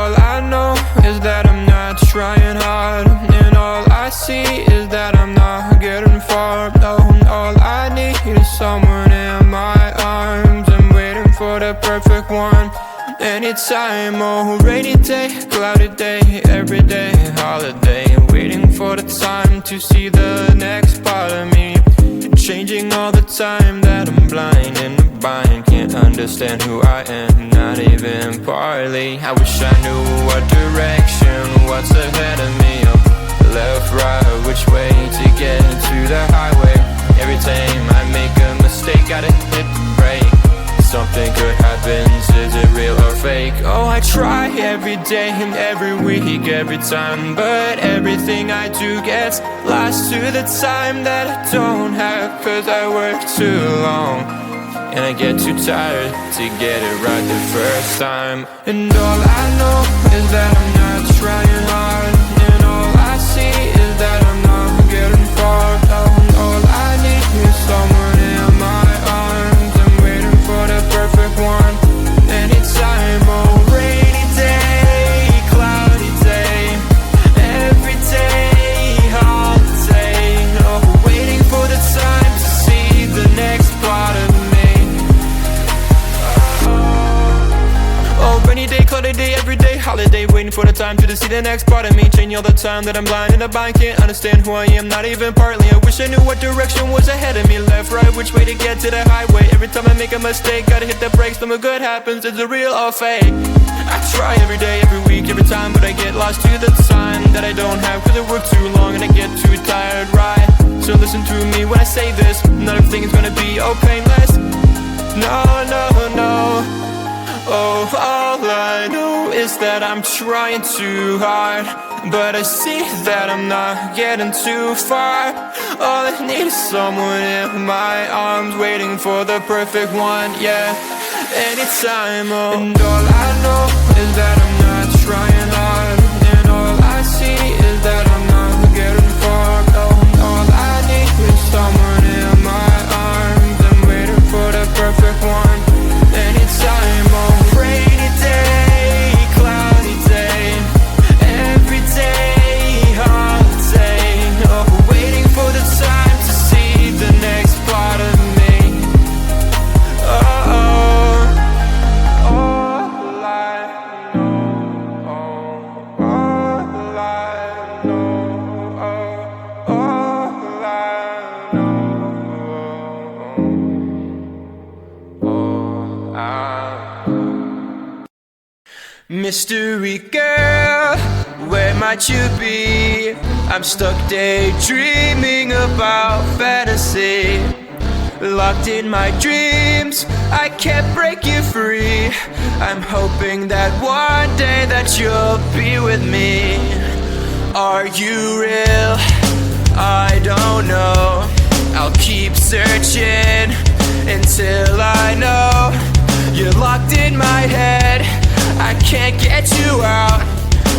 all I know is that I'm not trying hard, and all I see is that I'm not getting far. No, all I need is someone in my arms. I'm waiting for the perfect one. Anytime, oh, rainy day, cloudy day, every day, holiday. Waiting for the time to see the next part of me. Changing all the time that I'm blind and blind. Can't understand who I am, not even partly. I wish I knew what direction, what's ahead of me. Left, right, which way to get to the highway. Every time I make a mistake, gotta hit the brake. Something good happens, is it real or fake? Oh, I try every day and every week, every time, but everything I do gets lost to the time that I don't have. Cause I work too long, and I get too tired to get it right the first time. And all I know is that I'm not trying hard, and all I see is that I'm not getting far. All I need is someone in my arms. I'm waiting for the perfect one. Anytime, oh, rainy day, cloudy day, every day, holiday. Oh, waiting for the time to see the next part of me. Oh, rainy day, cloudy day, every day, holiday. Waiting for the time to see the next part of me. Changing all the time that I'm blind and I can't understand who I am, not even partly. I wish I knew what direction was ahead of me. Left, right, which way to get to the highway. Every time I make a mistake, gotta hit the brakes. Something good happens, is it real or fake? I try every day, every week, every time, but I get lost to the time that I don't have. Cause I work too long and I get too tired, right? So listen to me when I say this. Not everything is gonna be all painless. No, no, no. Oh, all I know is that I'm trying too hard, but I see that I'm not getting too far. All I need is someone in my arms, waiting for the perfect one, yeah. Anytime, oh. And all I know is that I'm not trying hard, and all I see is that I'm not getting far. Oh, all I need is someone in my arms. I'm waiting for the perfect one. Anytime, oh, rainy day, cloudy day, every day, holiday. Oh, waiting for the time to see the next part of me. Oh, all I know, all I know, all I know. Mystery girl, where might you be? I'm stuck daydreaming about fantasy. Locked in my dreams, I can't break you free. I'm hoping that one day that you'll be with me. Are you real? I don't know. I'll keep searching until I know. You're locked in my head, I can't get you out.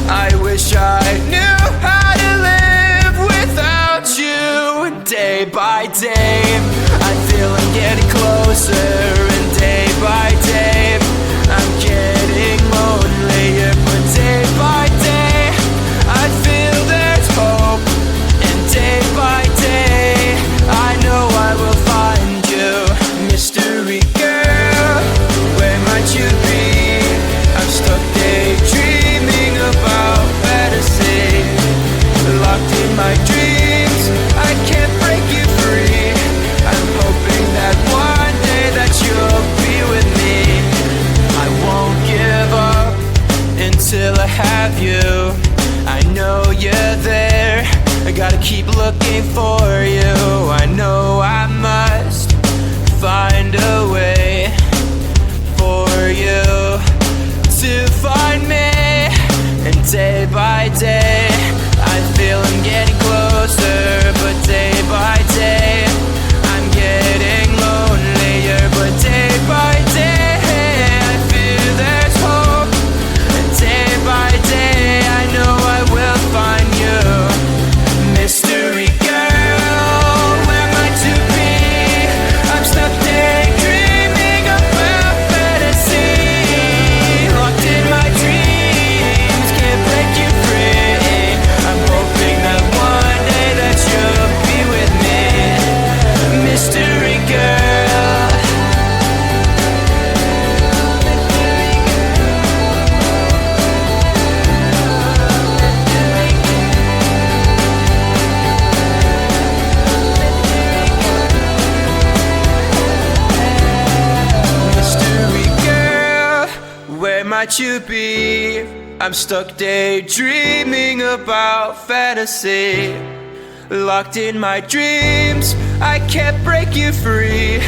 I wish I knew how to live without you. Day by day, I feel I'm getting closer, and day by day, I'm getting lonelier. But day by day, I feel there's hope, and day by day, I know I will find you. Mystery girl, where might you be? I'm stuck daydreaming about fantasy. Locked in my dreams, I can't break you free. I'm hoping that one day that you'll be with me. I won't give up until I have you. I know you're there, I gotta keep looking for you. I know I must find a way for you to find me. And day by day, I feel I'm getting closer. But day by day, I'm getting lonelier. But day by day, I feel there's hope. And day by day, I know I will find you. Mystery girl, where might you be? might you be? I'm stuck daydreaming about fantasy. Locked in my dreams, I can't break you free.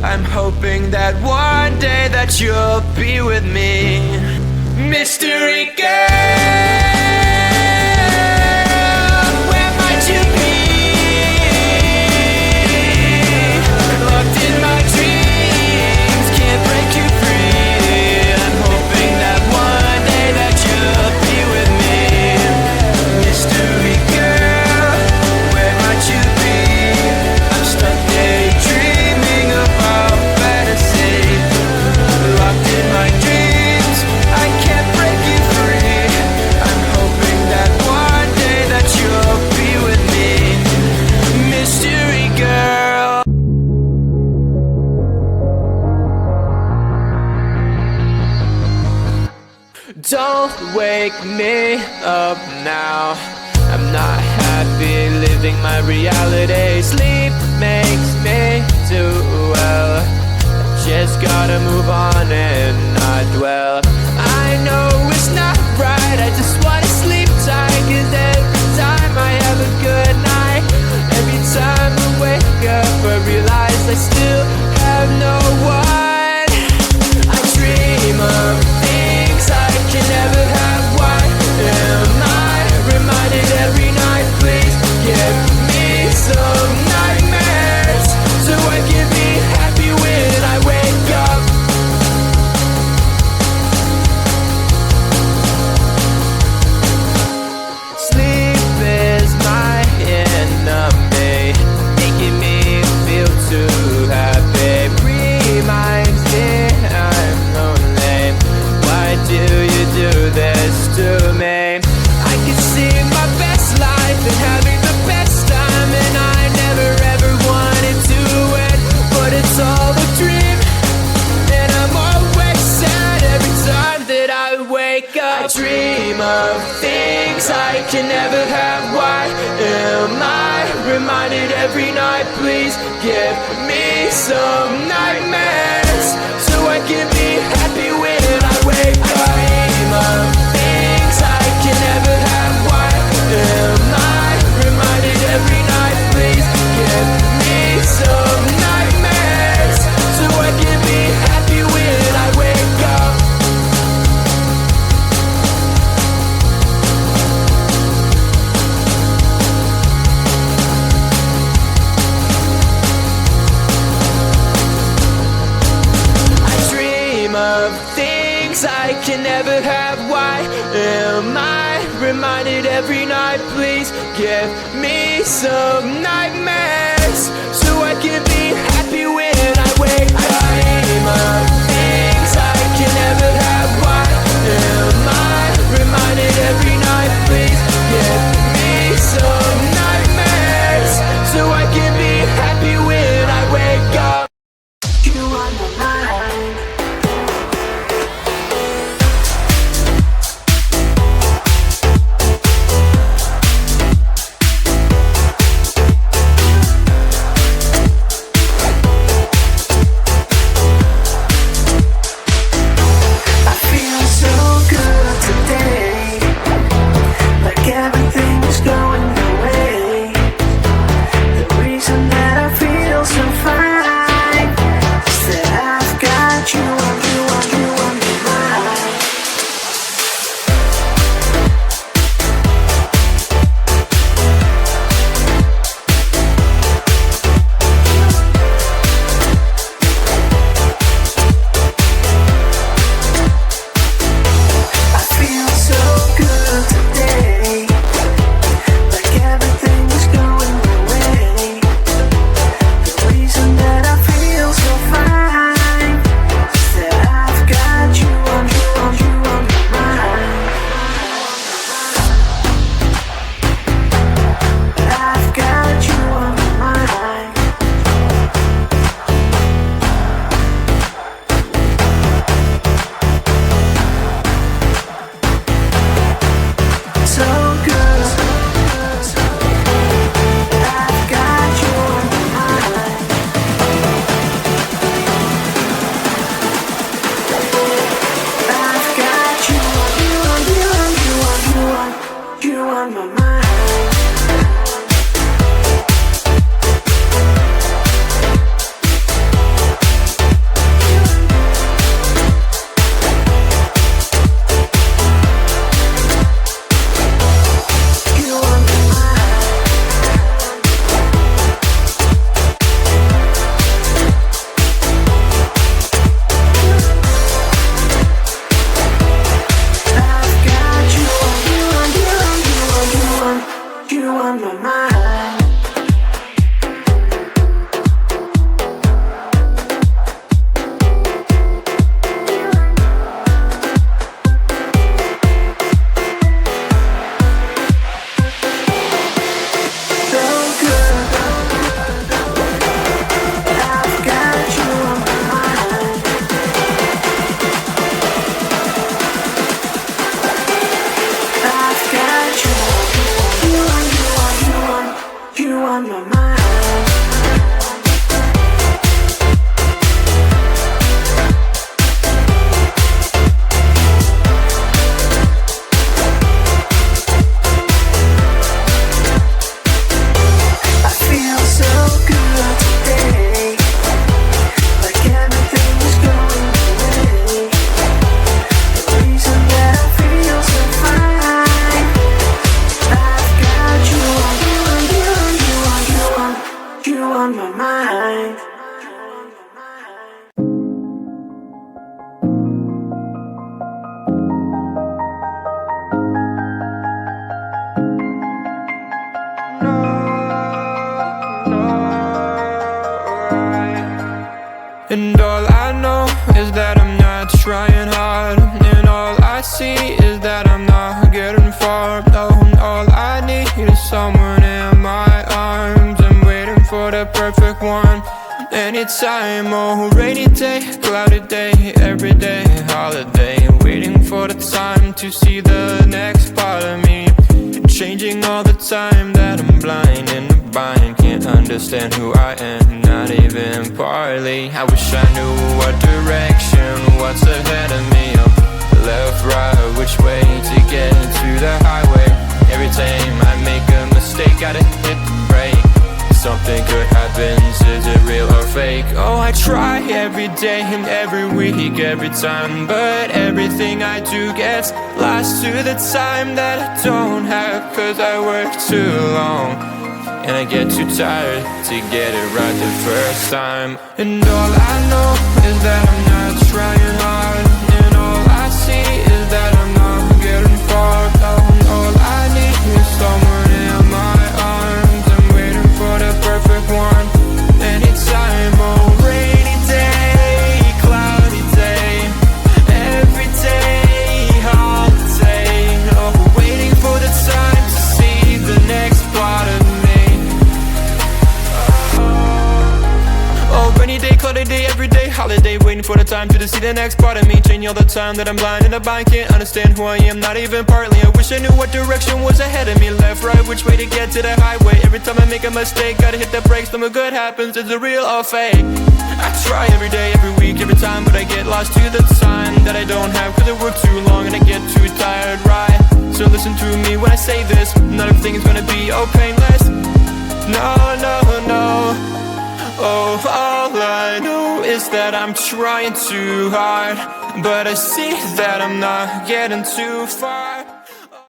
I'm hoping that one day that you'll be with me. Mystery girl, where might you be? Locked in my dreams, can't break you free. I'm hoping that one day that you'll be with me. Mystery girl, where might you be? I'm stuck daydreaming about fantasy. Locked in my dreams, I can't break you free. I'm hoping that one day that you'll be with me. Mystery girl. Don't wake me up now. I'm not happy living my reality. Sleep makes me do well. I just gotta move on and not dwell. I know it's not right, I just wanna sleep tight. 'Cause every time I have a good night, every time I wake up I realize I still have no one. I dream of things I can never have. Why am I reminded every night? Please give me some nightmares so I can be happy when I wake up. Sleep is my enemy, making me feel too happy. Reminds me I'm lonely. Why do you do this to me? I could see my best life and having the best time, and I never ever wanted to end, but it's all a dream, and I'm always sad every time that I wake up. I dream of things I can never have. Why am I reminded every night? Please give me some nightmares so I can be happy when I wake up. I dream of things I can never have. Why am I reminded every night? Please give me some nightmares so I can be happy when I wake up. I dream of things I can never have. Why am I reminded every night? Please give me some nightmares so I can be happy when I wake up. I dream of things I can never have. Why am I reminded every night? Please give me some nightmares so I can be happy when I wake up. You are my mind. on my mind. I feel so good today, like everything is going away. The reason that I feel so fine, I've got you on my mind. And all I know is that I'm not trying hard, and all I see is that I'm not getting far. No, all I need is someone in my arms. I'm waiting for the perfect one. Anytime, oh, rainy day, cloudy day, every day, holiday. Waiting for the time to see the next part of me. Changing all the time that I'm blind in the bind. Can't understand who I am, not even partly. I wish I knew what direction, what's ahead of me. Up, left, right, which way to get to the highway. Every time I make a mistake, gotta hit the brake. Something good happens, is it real or fake? Oh, I try every day and every week, every time, but everything I do gets lost to the time that I don't have. Cause I work too long, and I get too tired to get it right the first time. And all I know is that I'm not trying hard, and all I see is that I'm not getting far. All I need is someone in my arms. I'm waiting for the perfect one. Anytime, oh, rainy day, cloudy day, every day, holiday. Oh, waiting for the time to see the next part of me. Oh, rainy day, cloudy day, every day, holiday. Waiting for the time to see the next part of me. Changing all the time that I'm blind in the bind. Can't understand who I am, not even partly. I wish I knew what direction was ahead of me. Left, right, which way to get to the highway. Every time I make a mistake, gotta hit the brakes. Something good happens, is it real or fake? I try every day, every week, every time, but I get lost to the time that I don't have. Cause I work too long and I get too tired, right? So listen to me when I say this, not everything is gonna be all painless. No, no, no. Oh, all I know is that I'm trying too hard, but I see that I'm not getting too far.